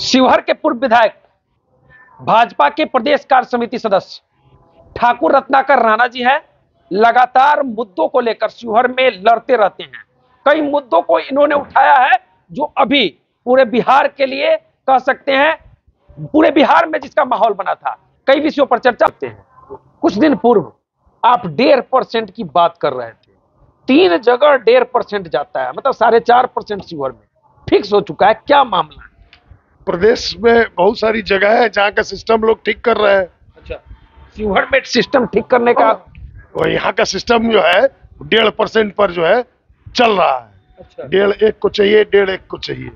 शिवहर के पूर्व विधायक भाजपा के प्रदेश कार्य समिति सदस्य ठाकुर रत्नाकर राणा जी हैं। लगातार मुद्दों को लेकर शिवहर में लड़ते रहते हैं। कई मुद्दों को इन्होंने उठाया है जो अभी पूरे बिहार के लिए कह सकते हैं, पूरे बिहार में जिसका माहौल बना था। कई विषयों पर चर्चा करते हैं। कुछ दिन पूर्व आप 1.5% की बात कर रहे थे। 3 जगह 1.5% जाता है, मतलब 4.5% शिवहर में फिक्स हो चुका है। क्या मामला है? प्रदेश में बहुत सारी जगह है जहाँ का सिस्टम लोग ठीक कर रहे हैं। अच्छा, शिवहर में सिस्टम ठीक करने का और यहाँ का सिस्टम जो है 1.5% पर जो है चल रहा है। अच्छा, 1.5 एक को चाहिए, 1.5 एक को चाहिए।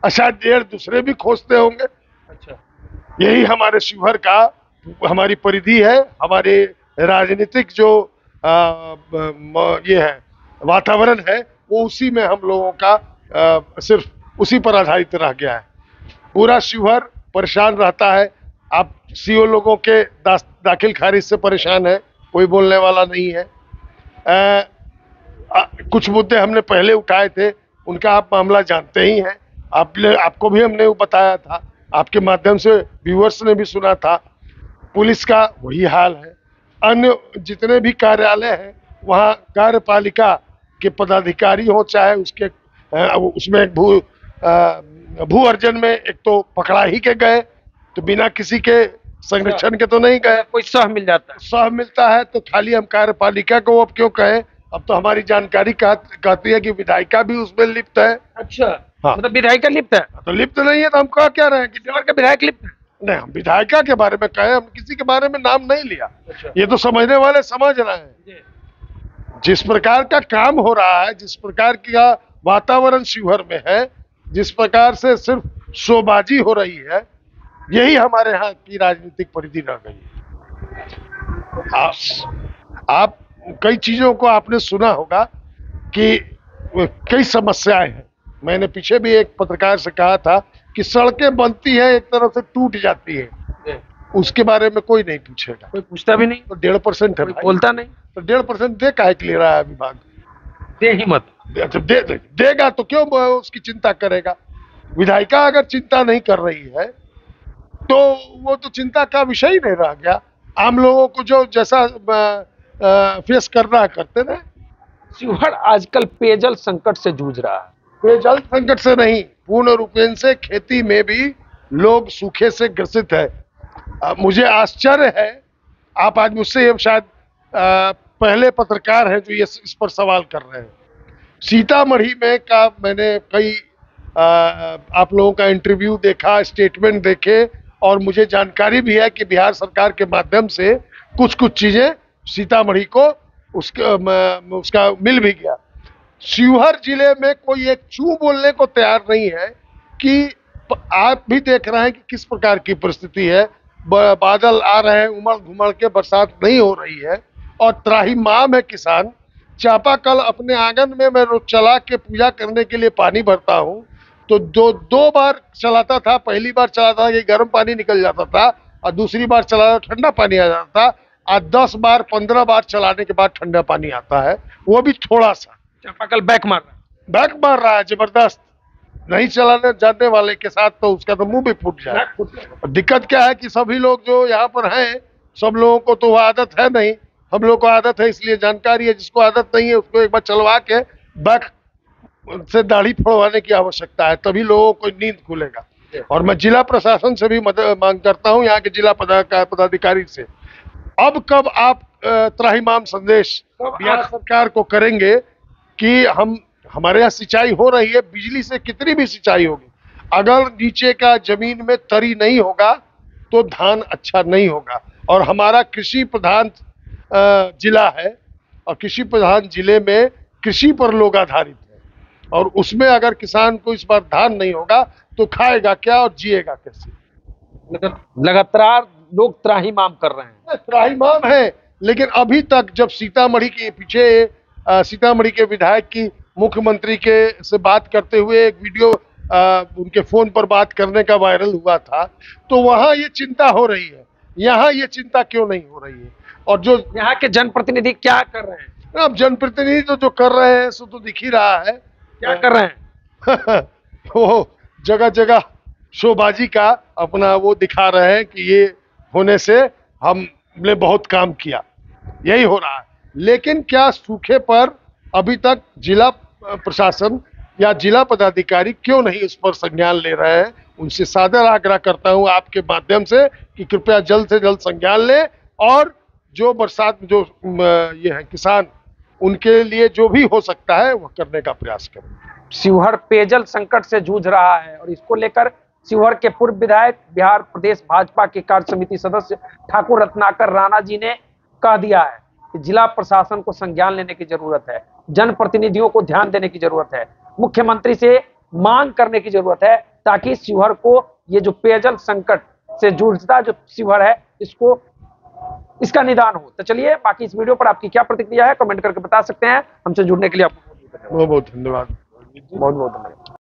अच्छा, 1.5 दूसरे भी खोजते होंगे। अच्छा, यही हमारे शिवहर का हमारी परिधि है। हमारे राजनीतिक जो ये है वातावरण है वो उसी में हम लोगों का सिर्फ उसी पर आधारित रह गया है। पूरा शिवहर परेशान रहता है। आप सीओ लोगों के दाखिल खारिज से परेशान है, कोई बोलने वाला नहीं है। कुछ मुद्दे हमने पहले उठाए थे, उनका आप मामला जानते ही हैं। आपको भी हमने बताया था, आपके माध्यम से व्यूअर्स ने भी सुना था। पुलिस का वही हाल है। अन्य जितने भी कार्यालय हैं वहाँ कार्यपालिका के पदाधिकारी हो, चाहे उसमें भू अर्जन में एक तो पकड़ा ही के गए, तो बिना किसी के संरक्षण के तो नहीं गए। कोई सह मिल जाता है, सह मिलता है तो खाली हम कार्यपालिका को अब क्यों कहें। अब तो हमारी जानकारी कहती है कि विधायिका भी उसमें लिप्त है। अच्छा, हाँ। मतलब विधायिका लिप्त है? तो लिप्त नहीं है तो हम कह क्या रहे हैं कि शिवहर के विधायक लिप्त है? नहीं, हम विधायिका के बारे में कहे, हम किसी के बारे में नाम नहीं लिया। अच्छा। ये तो समझने वाले समझ रहे हैं। जिस प्रकार का काम हो रहा है, जिस प्रकार का वातावरण शिवहर में है, जिस प्रकार से सिर्फ शोबाजी हो रही है, यही हमारे यहाँ की राजनीतिक परिधि रह गई है। आप कई चीजों को आपने सुना होगा कि कई समस्याएं हैं। मैंने पीछे भी एक पत्रकार से कहा था कि सड़कें बनती है एक तरफ से टूट जाती है, उसके बारे में कोई नहीं पूछेगा, कोई पूछता भी नहीं। तो 1.5% है, बोलता नहीं। तो 1.5% दे काहे के ले रहा है विभाग? दे ही मत। देगा तो क्यों उसकी चिंता करेगा? विधायिका अगर चिंता नहीं कर रही है तो वो तो चिंता का विषय ही नहीं रह गया। आम लोगों को जो जैसा फेस करना करते रहे। शिवहर आजकल पेयजल संकट से जूझ रहा है। पेयजल संकट से नहीं, पूर्ण रूपेण से खेती में भी लोग सूखे से ग्रसित है। मुझे आश्चर्य है, आप आज मुझसे ये शायद पहले पत्रकार हैं जो ये इस पर सवाल कर रहे हैं। सीतामढ़ी में का मैंने कई आप लोगों का इंटरव्यू देखा, स्टेटमेंट देखे, और मुझे जानकारी भी है कि बिहार सरकार के माध्यम से कुछ चीजें सीतामढ़ी को उसका मिल भी गया। शिवहर जिले में कोई एक चू बोलने को तैयार नहीं है कि आप भी देख रहे हैं कि किस प्रकार की परिस्थिति है। बादल आ रहे हैं, उमड़ घुमड़ के, बरसात नहीं हो रही है और त्राहिमाम है किसान। चापाकल अपने आंगन में मैं रोज चला के पूजा करने के लिए पानी भरता हूँ, तो दो बार चलाता था। पहली बार चलाता था कि गर्म पानी निकल जाता था, और दूसरी बार चलाता ठंडा पानी आ जाता था। आज 10 बार 15 बार चलाने के बाद ठंडा पानी आता है, वो भी थोड़ा सा। चापाकल बैक मार रहा है जबरदस्त। नहीं चलाने जानने वाले के साथ तो उसका तो मुंह भी फूट जाए। दिक्कत क्या है कि सभी लोग जो यहाँ पर हैं, सब लोगों को तो वो आदत है नहीं। हम लोग को आदत है, इसलिए जानकारी है। जिसको आदत नहीं है उसको एक बार चलवा के बैक से दाढ़ी फोड़वाने की आवश्यकता है, तभी लोगों को नींद खुलेगा। और मैं जिला प्रशासन से भी मदद मांग करता हूँ, यहाँ के जिला पदाधिकारी से। अब कब आप त्राहिमाम संदेश बिहार सरकार को करेंगे कि हमारे यहाँ सिंचाई हो रही है, बिजली से कितनी भी सिंचाई होगी, अगर नीचे का जमीन में तरी नहीं होगा तो धान अच्छा नहीं होगा। और हमारा कृषि प्रधान जिला है, और कृषि प्रधान जिले में कृषि पर लोग आधारित है, और उसमें अगर किसान को इस बार धान नहीं होगा तो खाएगा क्या और जिएगा कैसे? लगातार लोग त्राहिमाम कर रहे हैं। त्राहिमाम है, लेकिन अभी तक जब सीतामढ़ी के पीछे सीतामढ़ी के विधायक की मुख्यमंत्री के से बात करते हुए एक वीडियो उनके फोन पर बात करने का वायरल हुआ था, तो वहां ये चिंता हो रही है। यहाँ ये चिंता क्यों नहीं हो रही है? और जो यहाँ के जनप्रतिनिधि क्या कर रहे हैं? अब जनप्रतिनिधि तो जो कर रहे हैं सो तो दिख ही रहा है। क्या कर रहे हैं? वो जगह जगह शोबाजी का अपना वो दिखा रहे हैं कि ये होने से हमने बहुत काम किया, यही हो रहा है। लेकिन क्या सूखे पर अभी तक जिला प्रशासन या जिला पदाधिकारी क्यों नहीं उस पर संज्ञान ले रहे हैं? उनसे सादर आग्रह करता हूं आपके माध्यम से कि कृपया जल्द से जल्द संज्ञान लें और जो बरसात जो ये है किसान, उनके लिए जो भी हो सकता है वह करने का प्रयास करें। शिवहर पेयजल संकट से जूझ रहा है और इसको लेकर शिवहर के पूर्व विधायक, बिहार प्रदेश भाजपा के कार्य समिति सदस्य ठाकुर रत्नाकर राणा जी ने कह दिया है कि जिला प्रशासन को संज्ञान लेने की जरूरत है, जनप्रतिनिधियों को ध्यान देने की जरूरत है, मुख्यमंत्री से मांग करने की जरूरत है ताकि शिवहर को ये जो पेयजल संकट से जूझता जो शिवहर है इसका निदान हो। तो चलिए, बाकी इस वीडियो पर आपकी क्या प्रतिक्रिया है कमेंट करके बता सकते हैं। हमसे जुड़ने के लिए आपको बहुत बहुत धन्यवाद। बहुत बहुत धन्यवाद।